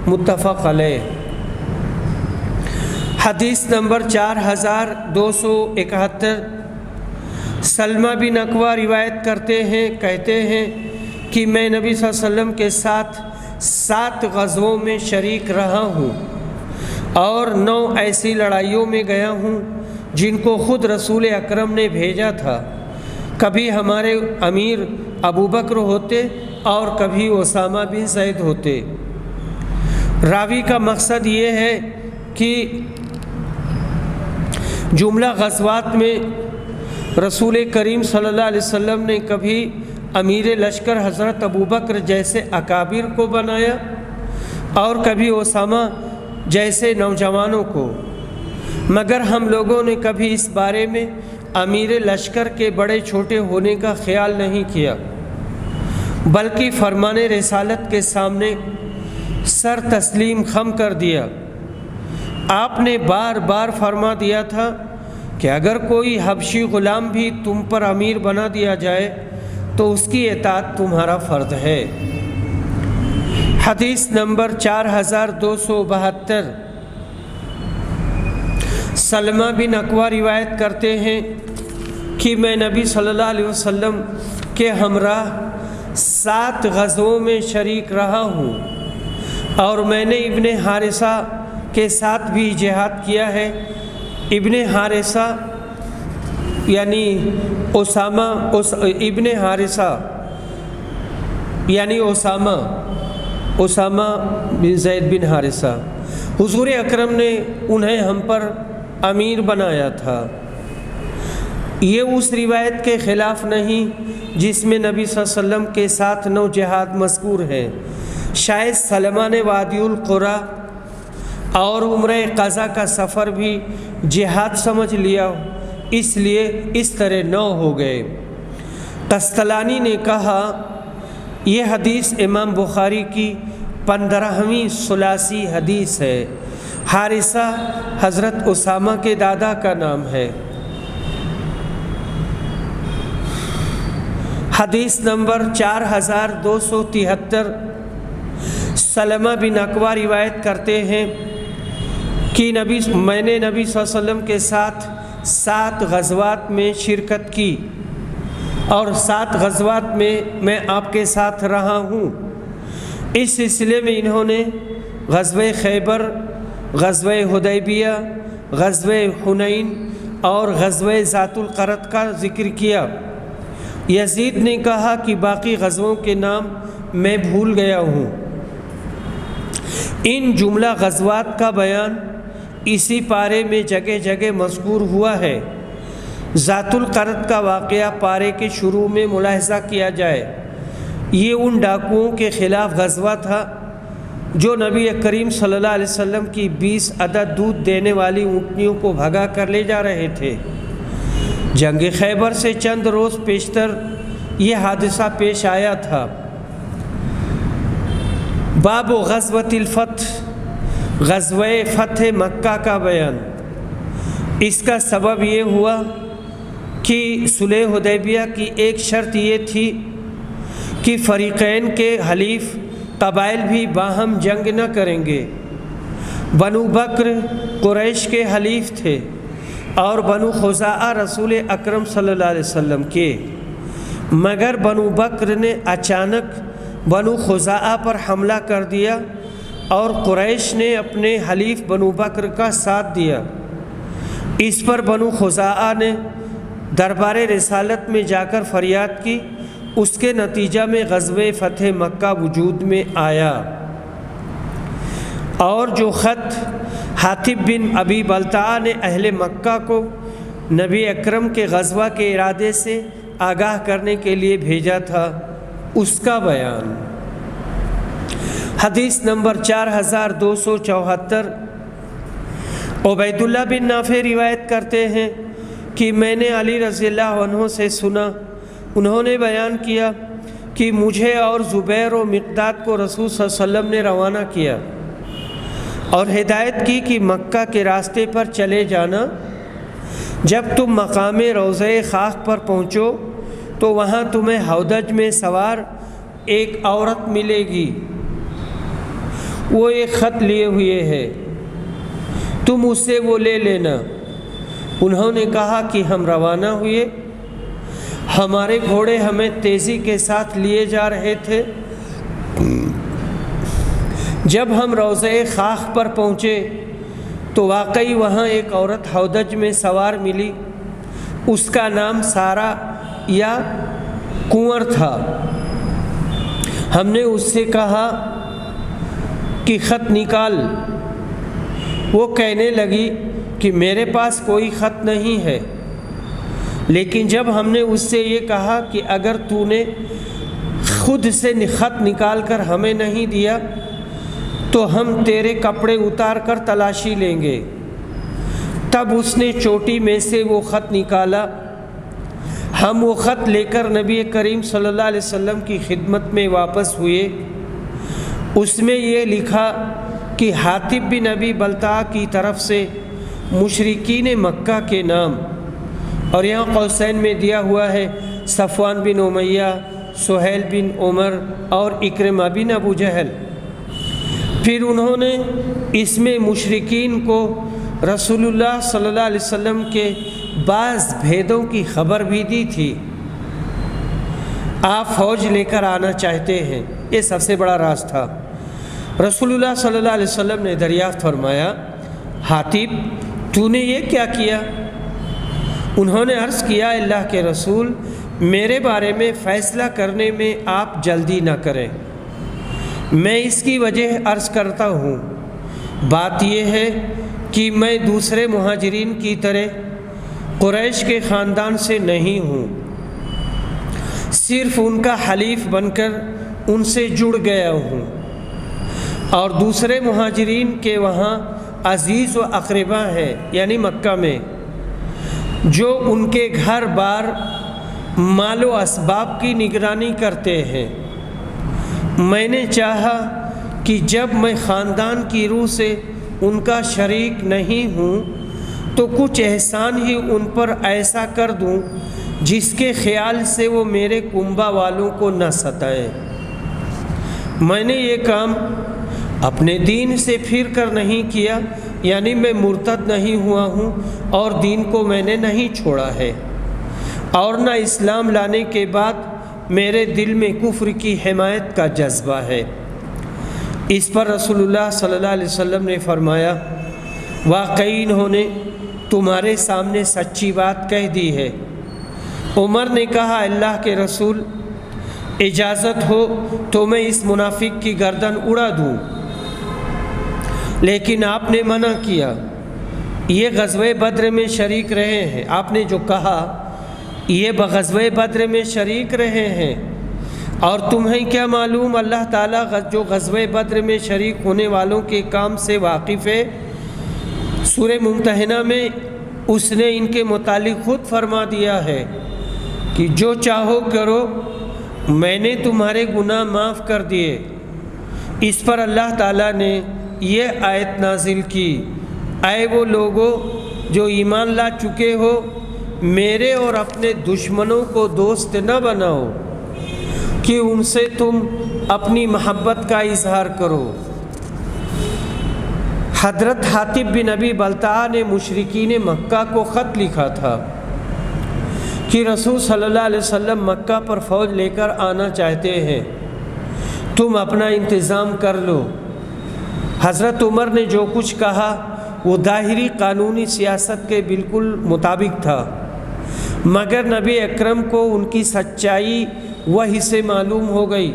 متفق علیہ۔ حدیث نمبر 4271، سلمہ بن اکوع روایت کرتے ہیں، کہتے ہیں کہ میں نبی صلی اللہ علیہ وسلم کے ساتھ 7 غزووں میں شریک رہا ہوں اور 9 ایسی لڑائیوں میں گیا ہوں جن کو خود رسول اکرم نے بھیجا تھا۔ کبھی ہمارے امیر ابو بکر ہوتے اور کبھی اسامہ بن زید ہوتے۔ راوی کا مقصد یہ ہے کہ جملہ غزوات میں رسول کریم صلی اللہ علیہ وسلم نے کبھی امیر لشکر حضرت ابو بکر جیسے اکابر کو بنایا اور کبھی اسامہ جیسے نوجوانوں کو، مگر ہم لوگوں نے کبھی اس بارے میں امیر لشکر کے بڑے چھوٹے ہونے کا خیال نہیں کیا، بلکہ فرمان رسالت کے سامنے سر تسلیم خم کر دیا۔ آپ نے بار بار فرما دیا تھا کہ اگر کوئی حبشی غلام بھی تم پر امیر بنا دیا جائے تو اس کی اطاعت تمہارا فرض ہے۔ حدیث نمبر 4272، سلمہ بن اکوع روایت کرتے ہیں کہ میں نبی صلی اللہ علیہ وسلم کے ہمراہ 7 غزووں میں شریک رہا ہوں اور میں نے ابن حارثہ کے ساتھ بھی جہاد کیا ہے۔ ابن حارثہ یعنی ابن حارثہ یعنی اسامہ بن زید بن حارثہ، حضور اکرم نے انہیں ہم پر امیر بنایا تھا۔ یہ اس روایت کے خلاف نہیں جس میں نبی صلی اللہ علیہ وسلم کے ساتھ 9 جہاد مذکور ہیں۔ شاید سلمہ نے وادی القریٰ اور عمرہ قضا کا سفر بھی جہاد سمجھ لیا، اس لیے اس طرح 9 ہو گئے۔ قسطلانی نے کہا یہ حدیث امام بخاری کی 15ویں ثلاثی حدیث ہے۔ حارثہ حضرت اسامہ کے دادا کا نام ہے۔ حدیث نمبر 4273، سلمہ بن اکوع روایت کرتے ہیں کہ میں نے نبی صلی اللہ علیہ وسلم کے ساتھ 7 غزوات میں شرکت کی اور 7 غزوات میں آپ کے ساتھ رہا ہوں۔ اس سلسلے میں انہوں نے غزوہ خیبر، غزوہ حدیبیہ، غزوہ حنین اور غزوہ ذات القرد کا ذکر کیا۔ یزید نے کہا کہ باقی غزووں کے نام میں بھول گیا ہوں۔ ان جملہ غزوات کا بیان اسی پارے میں جگہ جگہ مذکور ہوا ہے۔ ذات القرد کا واقعہ پارے کے شروع میں ملاحظہ کیا جائے، یہ ان ڈاکوؤں کے خلاف غزوہ تھا جو نبی کریم صلی اللہ علیہ وسلم کی 20 عدد دودھ دینے والی اونٹنیوں کو بھگا کر لے جا رہے تھے۔ جنگ خیبر سے چند روز پیشتر یہ حادثہ پیش آیا تھا۔ باب غزوۃ الفتح، غزوہ فتح مکہ کا بیان۔ اس کا سبب یہ ہوا کہ صلح حدیبیہ کی ایک شرط یہ تھی کہ فریقین کے حلیف قبائل بھی باہم جنگ نہ کریں گے۔ بنو بکر قریش کے حلیف تھے اور بنو خزاعہ رسول اکرم صلی اللہ علیہ وسلم کے، مگر بنو بکر نے اچانک بنو خزاعہ پر حملہ کر دیا اور قریش نے اپنے حلیف بنو بکر کا ساتھ دیا۔ اس پر بنو خزاعہ نے دربار رسالت میں جا کر فریاد کی، اس کے نتیجہ میں غزوہ فتح مکہ وجود میں آیا۔ اور جو خط حاطب بن ابی بلتعہ نے اہل مکہ کو نبی اکرم کے غزوہ کے ارادے سے آگاہ کرنے کے لیے بھیجا تھا، اس کا بیان۔ حدیث نمبر 4274۔ عبید اللہ بن نافع روایت کرتے ہیں کہ میں نے علی رضی اللہ عنہ سے سنا، انہوں نے بیان کیا کہ مجھے اور زبیر و مقداد کو رسول صلی اللہ علیہ وسلم نے روانہ کیا اور ہدایت کی کہ مکہ کے راستے پر چلے جانا، جب تم مقام روضہ خاک پر پہنچو تو وہاں تمہیں ہودج میں سوار ایک عورت ملے گی، وہ ایک خط لیے ہوئے ہے، تم اس سے وہ لے لینا۔ انہوں نے کہا کہ ہم روانہ ہوئے، ہمارے گھوڑے ہمیں تیزی کے ساتھ لیے جا رہے تھے۔ جب ہم روضہ خاک پر پہنچے تو واقعی وہاں ایک عورت ہودج میں سوار ملی، اس کا نام سارا یا کنور تھا۔ ہم نے اس سے کہا کہ خط نکال، وہ کہنے لگی کہ میرے پاس کوئی خط نہیں ہے، لیکن جب ہم نے اس سے یہ کہا کہ اگر تو نے خود سے خط نکال کر ہمیں نہیں دیا تو ہم تیرے کپڑے اتار کر تلاشی لیں گے، تب اس نے چوٹی میں سے وہ خط نکالا۔ ہم وہ خط لے کر نبی کریم صلی اللہ علیہ وسلم کی خدمت میں واپس ہوئے۔ اس میں یہ لکھا کہ حاطب بن ابی بلتعہ کی طرف سے مشرکین مکہ کے نام، اور یہاں قوسین میں دیا ہوا ہے صفوان بن امیہ، سہیل بن عمر اور اکرمہ بن ابو جہل۔ پھر انہوں نے اس میں مشرکین کو رسول اللہ صلی اللہ علیہ وسلم کے بعض بھیدوں کی خبر بھی دی تھی۔ آپ فوج لے کر آنا چاہتے ہیں، یہ سب سے بڑا راز تھا۔ رسول اللہ صلی اللہ علیہ وسلم نے دریافت فرمایا، حاطب تو نے یہ کیا کیا؟ انہوں نے عرض کیا، اللہ کے رسول، میرے بارے میں فیصلہ کرنے میں آپ جلدی نہ کریں، میں اس کی وجہ عرض کرتا ہوں۔ بات یہ ہے کہ میں دوسرے مہاجرین کی طرح قریش کے خاندان سے نہیں ہوں، صرف ان کا حلیف بن کر ان سے جڑ گیا ہوں، اور دوسرے مہاجرین کے وہاں عزیز و اقربا ہیں، یعنی مکہ میں، جو ان کے گھر بار مال و اسباب کی نگرانی کرتے ہیں۔ میں نے چاہا کہ جب میں خاندان کی روح سے ان کا شریک نہیں ہوں تو کچھ احسان ہی ان پر ایسا کر دوں جس کے خیال سے وہ میرے کنبہ والوں کو نہ ستائیں۔ میں نے یہ کام اپنے دین سے پھر کر نہیں کیا، یعنی میں مرتد نہیں ہوا ہوں اور دین کو میں نے نہیں چھوڑا ہے، اور نہ اسلام لانے کے بعد میرے دل میں کفر کی حمایت کا جذبہ ہے۔ اس پر رسول اللہ صلی اللہ علیہ وسلم نے فرمایا، واقعی انہوں نے تمہارے سامنے سچی بات کہہ دی ہے۔ عمر نے کہا، اللہ کے رسول، اجازت ہو تو میں اس منافق کی گردن اڑا دوں، لیکن آپ نے منع کیا۔ یہ غزوہ بدر میں شریک رہے ہیں، آپ نے جو کہا یہ غزوہ بدر میں شریک رہے ہیں، اور تمہیں کیا معلوم اللہ تعالیٰ جو غزوہ بدر میں شریک ہونے والوں کے کام سے واقف ہے۔ سورہ ممتحنہ میں اس نے ان کے متعلق خود فرما دیا ہے کہ جو چاہو کرو، میں نے تمہارے گناہ معاف کر دیے۔ اس پر اللہ تعالیٰ نے یہ آیت نازل کی، اے وہ لوگو جو ایمان لا چکے ہو، میرے اور اپنے دشمنوں کو دوست نہ بناؤ کہ ان سے تم اپنی محبت کا اظہار کرو۔ حضرت حاتب بن ابی بلتعہ نے مشرکین مکہ کو خط لکھا تھا کہ رسول صلی اللہ علیہ وسلم مکہ پر فوج لے کر آنا چاہتے ہیں، تم اپنا انتظام کر لو۔ حضرت عمر نے جو کچھ کہا وہ ظاہری قانونی سیاست کے بالکل مطابق تھا، مگر نبی اکرم کو ان کی سچائی وحی سے معلوم ہو گئی،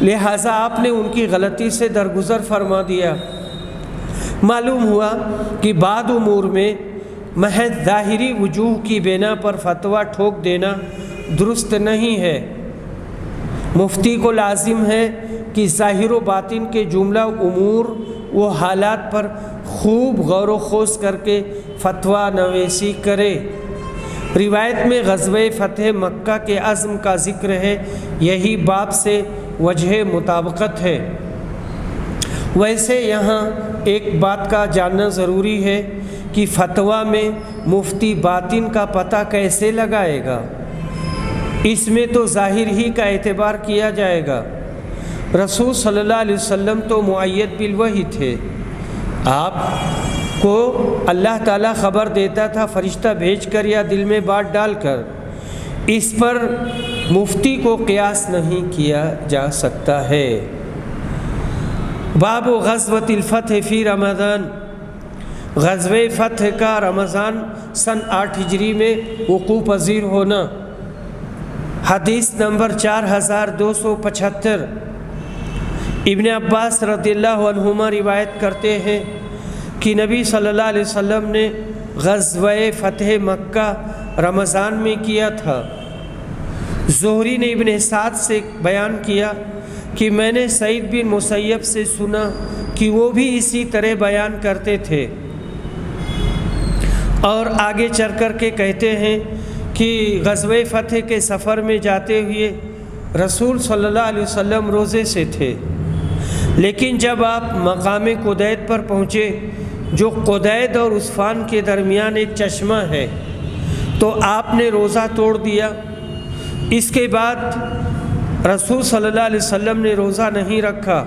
لہٰذا آپ نے ان کی غلطی سے درگزر فرما دیا۔ معلوم ہوا کہ بعض امور میں محض ظاہری وجوہ کی بنا پر فتویٰ ٹھوک دینا درست نہیں ہے۔ مفتی کو لازم ہے کہ ظاہر و باطن کے جملہ امور و حالات پر خوب غور و خوض کر کے فتویٰ نویسی کرے۔ روایت میں غزوہ فتح مکہ کے عزم کا ذکر ہے، یہی باب سے وجہ مطابقت ہے۔ ویسے یہاں ایک بات کا جاننا ضروری ہے کہ فتویٰ میں مفتی باطن کا پتہ کیسے لگائے گا؟ اس میں تو ظاہر ہی کا اعتبار کیا جائے گا۔ رسول صلی اللہ علیہ وسلم تو مؤید بالوحی تھے، آپ کو اللہ تعالیٰ خبر دیتا تھا فرشتہ بھیج کر یا دل میں بات ڈال کر، اس پر مفتی کو قیاس نہیں کیا جا سکتا ہے۔ باب غزوۃ الفتح فی رمضان، غزوہ فتح کا رمضان سن 8 ہجری میں وقوع پذیر ہونا۔ حدیث نمبر 4275، ابن عباس رضی اللہ عنہما روایت کرتے ہیں کہ نبی صلی اللہ علیہ وسلم نے غزوہ فتح مکہ رمضان میں کیا تھا۔ زہری نے ابن سعد سے بیان کیا کہ میں نے سعید بن مسیب سے سنا کہ وہ بھی اسی طرح بیان کرتے تھے، اور آگے چل کر کے کہتے ہیں کہ غزوہ فتح کے سفر میں جاتے ہوئے رسول صلی اللہ علیہ وسلم روزے سے تھے، لیکن جب آپ مقام قدید پر پہنچے، جو قدید اور عصفان کے درمیان ایک چشمہ ہے، تو آپ نے روزہ توڑ دیا۔ اس کے بعد رسول صلی اللہ علیہ وسلم نے روزہ نہیں رکھا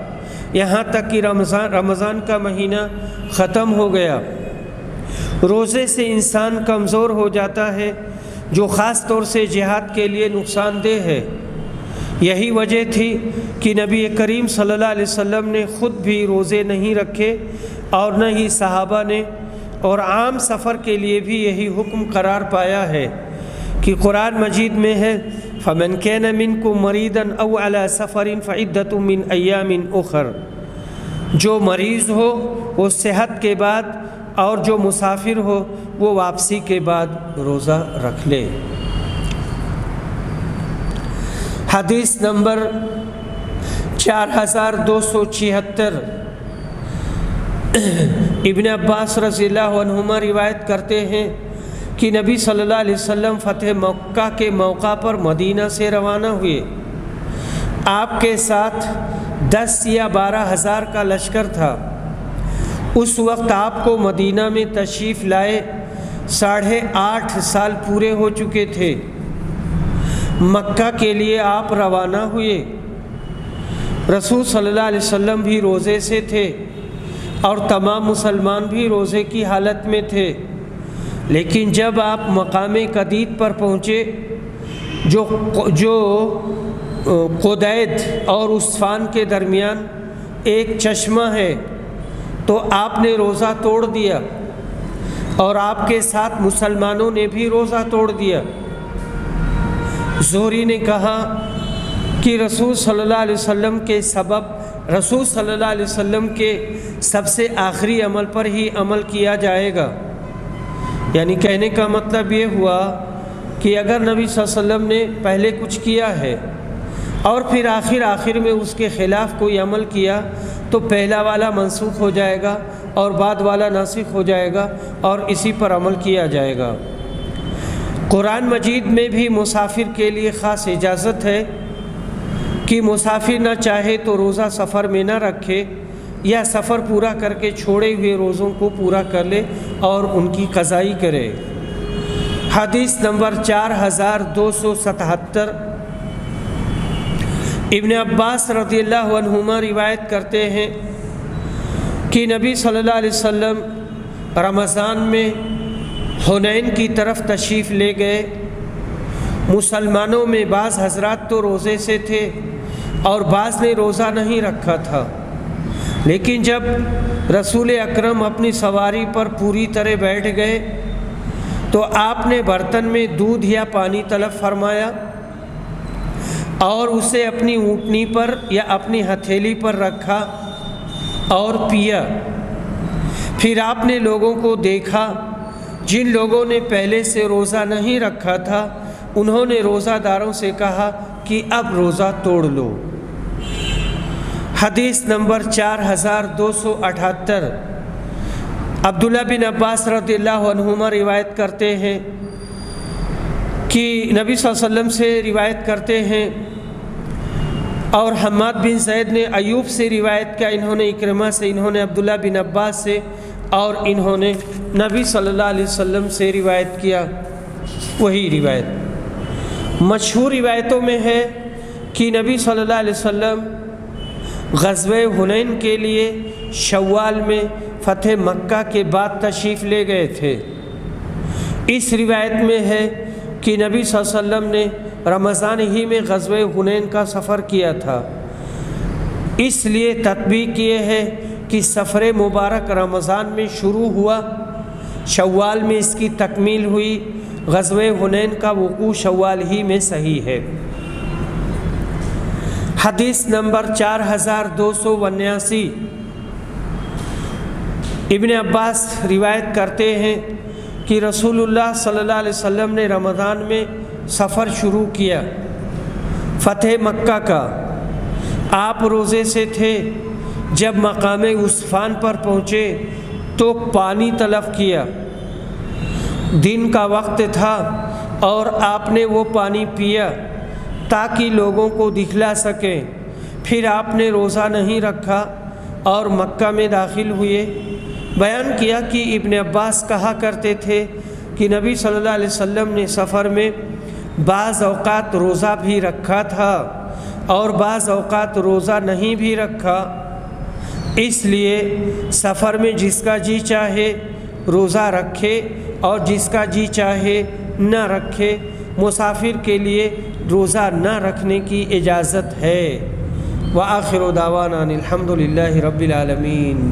یہاں تک کہ رمضان کا مہینہ ختم ہو گیا۔ روزے سے انسان کمزور ہو جاتا ہے، جو خاص طور سے جہاد کے لیے نقصان دہ ہے۔ یہی وجہ تھی کہ نبی کریم صلی اللہ علیہ وسلم نے خود بھی روزے نہیں رکھے اور نہ ہی صحابہ نے، اور عام سفر کے لیے بھی یہی حکم قرار پایا ہے کہ قرآن مجید میں ہے فَمَنْ كَانَ مِنْكُمْ مَرِيضًا أَوْ عَلَى سَفَرٍ فَعِدَّةٌ مِّنْ أَيَّامٍ أُخَرَ، جو مریض ہو وہ صحت کے بعد، اور جو مسافر ہو وہ واپسی کے بعد روزہ رکھ لے۔ حدیث نمبر 4276، ابن عباس رضی اللہ عنہما روایت کرتے ہیں کہ نبی صلی اللہ علیہ وسلم فتح مکہ کے موقع پر مدینہ سے روانہ ہوئے۔ آپ کے ساتھ 10 یا 12 ہزار کا لشکر تھا۔ اس وقت آپ کو مدینہ میں تشریف لائے 8.5 سال پورے ہو چکے تھے۔ مکہ کے لیے آپ روانہ ہوئے۔ رسول صلی اللہ علیہ وسلم بھی روزے سے تھے اور تمام مسلمان بھی روزے کی حالت میں تھے، لیکن جب آپ مقام قدید پر پہنچے جو قدید اور عصفان کے درمیان ایک چشمہ ہے، تو آپ نے روزہ توڑ دیا اور آپ کے ساتھ مسلمانوں نے بھی روزہ توڑ دیا۔ زہری نے کہا کہ رسول صلی اللہ علیہ وسلم کے سبب رسول صلی اللہ علیہ وسلم کے سب سے آخری عمل پر ہی عمل کیا جائے گا، یعنی کہنے کا مطلب یہ ہوا کہ اگر نبی صلی اللہ علیہ وسلم نے پہلے کچھ کیا ہے اور پھر آخر میں اس کے خلاف کوئی عمل کیا تو پہلا والا منسوخ ہو جائے گا اور بعد والا ناسخ ہو جائے گا اور اسی پر عمل کیا جائے گا۔ قرآن مجید میں بھی مسافر کے لیے خاص اجازت ہے کہ مسافر نہ چاہے تو روزہ سفر میں نہ رکھے یا سفر پورا کر کے چھوڑے ہوئے روزوں کو پورا کر لے اور ان کی قضائی کرے۔ حدیث نمبر 4277، ابن عباس رضی اللہ عنہما روایت کرتے ہیں کہ نبی صلی اللہ علیہ وسلم رمضان میں حنین کی طرف تشریف لے گئے۔ مسلمانوں میں بعض حضرات تو روزے سے تھے اور بعض نے روزہ نہیں رکھا تھا، لیکن جب رسول اکرم اپنی سواری پر پوری طرح بیٹھ گئے تو آپ نے برتن میں دودھ یا پانی طلب فرمایا اور اسے اپنی اونٹنی پر یا اپنی ہتھیلی پر رکھا اور پیا۔ پھر آپ نے لوگوں کو دیکھا، جن لوگوں نے پہلے سے روزہ نہیں رکھا تھا انہوں نے روزہ داروں سے کہا کہ اب روزہ توڑ لو۔ حدیث نمبر 4278، عبداللہ بن عباس رضی اللہ عنہما روایت کرتے ہیں کہ نبی صلی اللہ علیہ وسلم سے روایت کرتے ہیں، اور حماد بن زید نے ایوب سے روایت کیا، انہوں نے اکرمہ سے، انہوں نے عبداللہ بن عباس سے، اور انہوں نے نبی صلی اللہ علیہ وسلم سے روایت کیا وہی روایت۔ مشہور روایتوں میں ہے کہ نبی صلی اللہ علیہ وسلم غزوہ حنین کے لیے شوال میں فتح مکہ کے بعد تشریف لے گئے تھے۔ اس روایت میں ہے کہ نبی صلی اللہ علیہ وسلم نے رمضان ہی میں غزوہ حنین کا سفر کیا تھا، اس لیے تطبیق یہ ہے کہ سفر مبارک رمضان میں شروع ہوا، شوال میں اس کی تکمیل ہوئی، غزوہ حنین کا وقوع شوال ہی میں صحیح ہے۔ حدیث نمبر 4279، ابن عباس روایت کرتے ہیں کہ رسول اللہ صلی اللہ علیہ وسلم نے رمضان میں سفر شروع کیا فتح مکہ کا۔ آپ روزے سے تھے، جب مقام عصفان پر پہنچے تو پانی طلب کیا۔ دن کا وقت تھا اور آپ نے وہ پانی پیا تاکہ لوگوں کو دکھلا سکیں۔ پھر آپ نے روزہ نہیں رکھا اور مکہ میں داخل ہوئے۔ بیان کیا کہ ابن عباس کہا کرتے تھے کہ نبی صلی اللہ علیہ وسلم نے سفر میں بعض اوقات روزہ بھی رکھا تھا اور بعض اوقات روزہ نہیں بھی رکھا، اس لیے سفر میں جس کا جی چاہے روزہ رکھے اور جس کا جی چاہے نہ رکھے۔ مسافر کے لیے روزہ نہ رکھنے کی اجازت ہے۔ وآخر دعوانا الحمد للہ رب العالمین۔